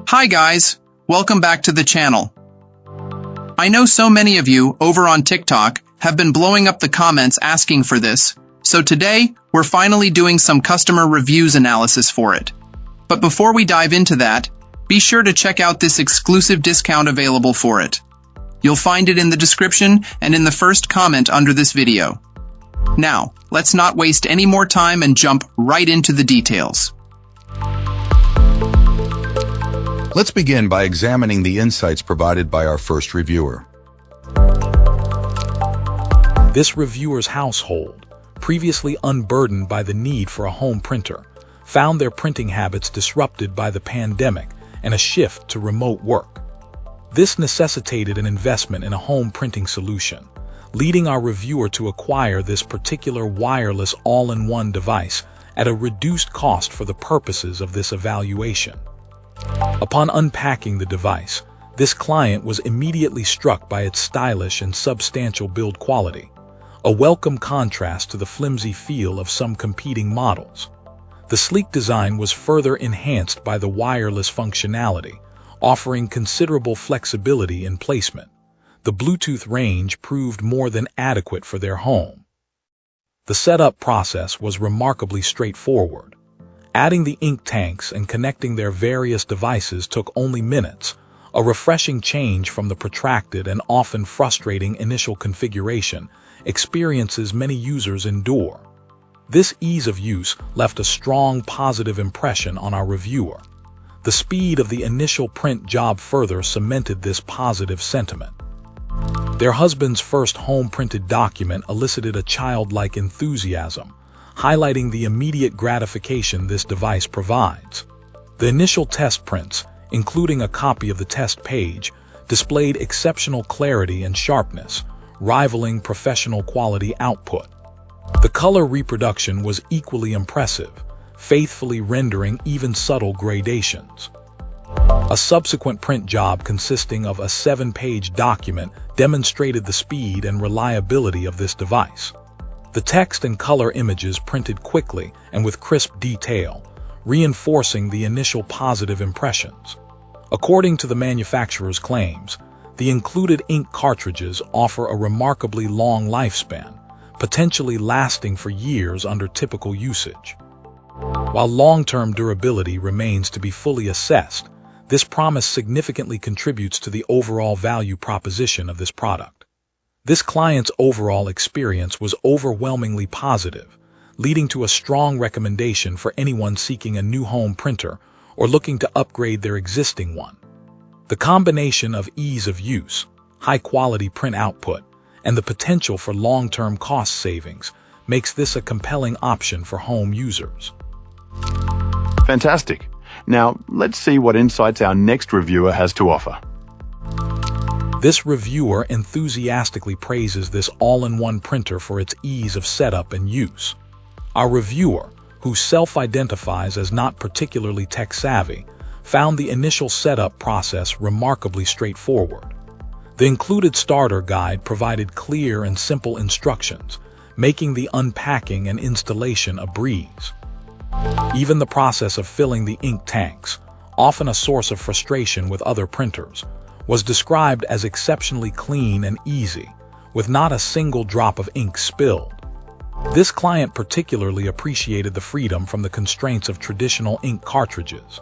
Hi guys, welcome back to the channel. I know so many of you over on TikTok have been blowing up the comments asking for this, so today we're finally doing some customer reviews analysis for it. But before we dive into that, be sure to check out this exclusive discount available for it. You'll find it in the description and in the first comment under this video. Now, let's not waste any more time and jump right into the details. Let's begin by examining the insights provided by our first reviewer. This reviewer's household, previously unburdened by the need for a home printer, found their printing habits disrupted by the pandemic and a shift to remote work. This necessitated an investment in a home printing solution, leading our reviewer to acquire this particular wireless all-in-one device at a reduced cost for the purposes of this evaluation. Upon unpacking the device, this client was immediately struck by its stylish and substantial build quality, a welcome contrast to the flimsy feel of some competing models. The sleek design was further enhanced by the wireless functionality, offering considerable flexibility in placement. The Bluetooth range proved more than adequate for their home. The setup process was remarkably straightforward. Adding the ink tanks and connecting their various devices took only minutes, a refreshing change from the protracted and often frustrating initial configuration experiences many users endure. This ease of use left a strong positive impression on our reviewer. The speed of the initial print job further cemented this positive sentiment. Their husband's first home-printed document elicited a childlike enthusiasm, highlighting the immediate gratification this device provides. The initial test prints, including a copy of the test page, displayed exceptional clarity and sharpness, rivaling professional quality output. The color reproduction was equally impressive, faithfully rendering even subtle gradations. A subsequent print job consisting of a 7-page document demonstrated the speed and reliability of this device. The text and color images printed quickly and with crisp detail, reinforcing the initial positive impressions. According to the manufacturer's claims, the included ink cartridges offer a remarkably long lifespan, potentially lasting for years under typical usage. While long-term durability remains to be fully assessed, this promise significantly contributes to the overall value proposition of this product. This client's overall experience was overwhelmingly positive, leading to a strong recommendation for anyone seeking a new home printer or looking to upgrade their existing one. The combination of ease of use, high-quality print output, and the potential for long-term cost savings makes this a compelling option for home users. Fantastic. Now, let's see what insights our next reviewer has to offer. This reviewer enthusiastically praises this all-in-one printer for its ease of setup and use. Our reviewer, who self-identifies as not particularly tech-savvy, found the initial setup process remarkably straightforward. The included starter guide provided clear and simple instructions, making the unpacking and installation a breeze. Even the process of filling the ink tanks, often a source of frustration with other printers, was described as exceptionally clean and easy, with not a single drop of ink spilled. This client particularly appreciated the freedom from the constraints of traditional ink cartridges.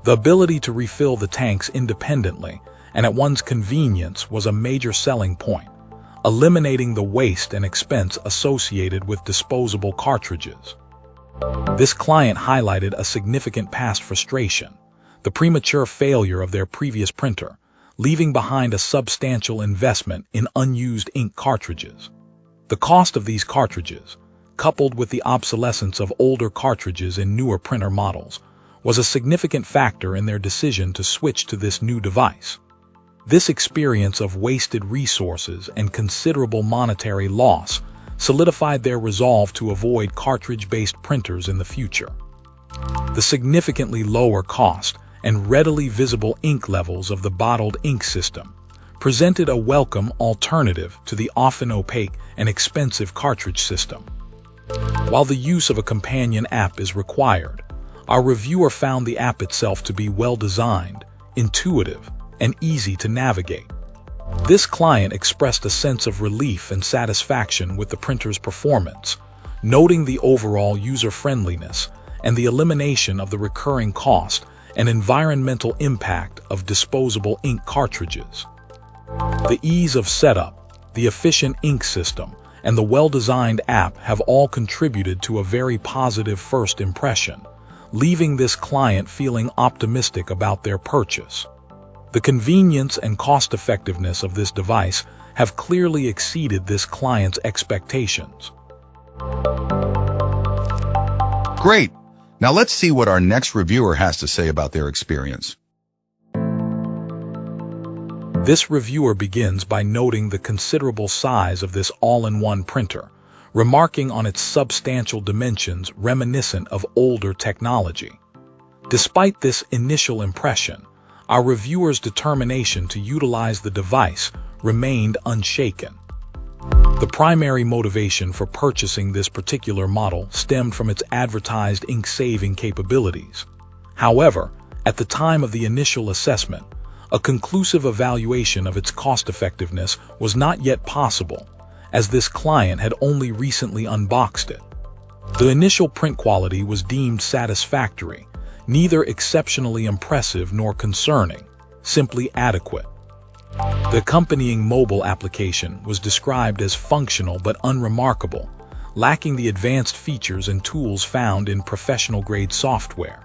The ability to refill the tanks independently and at one's convenience was a major selling point, eliminating the waste and expense associated with disposable cartridges. This client highlighted a significant past frustration, the premature failure of their previous printer, leaving behind a substantial investment in unused ink cartridges. The cost of these cartridges, coupled with the obsolescence of older cartridges in newer printer models, was a significant factor in their decision to switch to this new device. This experience of wasted resources and considerable monetary loss solidified their resolve to avoid cartridge-based printers in the future. The significantly lower cost and readily visible ink levels of the bottled ink system presented a welcome alternative to the often opaque and expensive cartridge system. While the use of a companion app is required, our reviewer found the app itself to be well designed, intuitive, and easy to navigate. This client expressed a sense of relief and satisfaction with the printer's performance, noting the overall user-friendliness and the elimination of the recurring cost and environmental impact of disposable ink cartridges. The ease of setup, the efficient ink system, and the well-designed app have all contributed to a very positive first impression, leaving this client feeling optimistic about their purchase. The convenience and cost-effectiveness of this device have clearly exceeded this client's expectations. Great! Now let's see what our next reviewer has to say about their experience. This reviewer begins by noting the considerable size of this all-in-one printer, remarking on its substantial dimensions reminiscent of older technology. Despite this initial impression, our reviewer's determination to utilize the device remained unshaken. The primary motivation for purchasing this particular model stemmed from its advertised ink-saving capabilities. However, at the time of the initial assessment, a conclusive evaluation of its cost-effectiveness was not yet possible, as this client had only recently unboxed it. The initial print quality was deemed satisfactory, neither exceptionally impressive nor concerning, simply adequate. The accompanying mobile application was described as functional but unremarkable, lacking the advanced features and tools found in professional-grade software.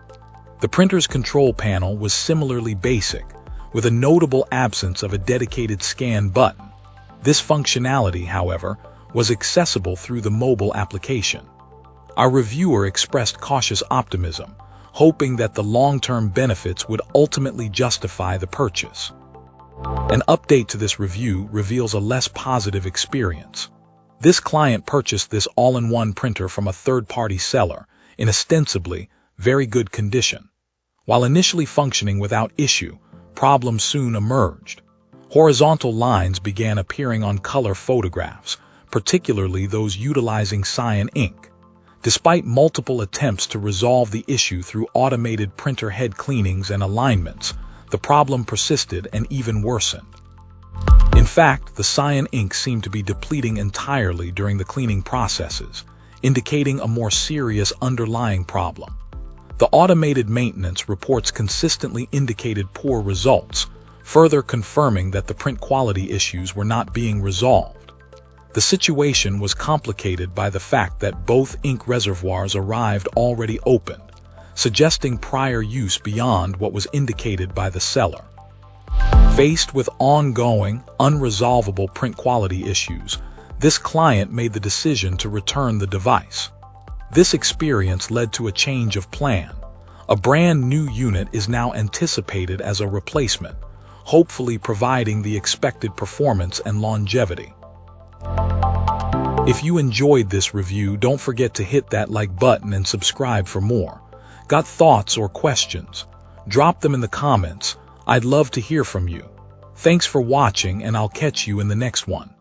The printer's control panel was similarly basic, with a notable absence of a dedicated scan button. This functionality, however, was accessible through the mobile application. Our reviewer expressed cautious optimism, hoping that the long-term benefits would ultimately justify the purchase. An update to this review reveals a less positive experience. This client purchased this all-in-one printer from a third-party seller in ostensibly very good condition. While initially functioning without issue, problems soon emerged. Horizontal lines began appearing on color photographs, particularly those utilizing cyan ink. Despite multiple attempts to resolve the issue through automated printer head cleanings and alignments, the problem persisted and even worsened. In fact, the cyan ink seemed to be depleting entirely during the cleaning processes, indicating a more serious underlying problem. The automated maintenance reports consistently indicated poor results, further confirming that the print quality issues were not being resolved. The situation was complicated by the fact that both ink reservoirs arrived already opened, suggesting prior use beyond what was indicated by the seller. Faced with ongoing, unresolvable print quality issues, this client made the decision to return the device. This experience led to a change of plan. A brand new unit is now anticipated as a replacement, hopefully providing the expected performance and longevity. If you enjoyed this review, don't forget to hit that like button and subscribe for more. Got thoughts or questions? Drop them in the comments. I'd love to hear from you. Thanks for watching, and I'll catch you in the next one.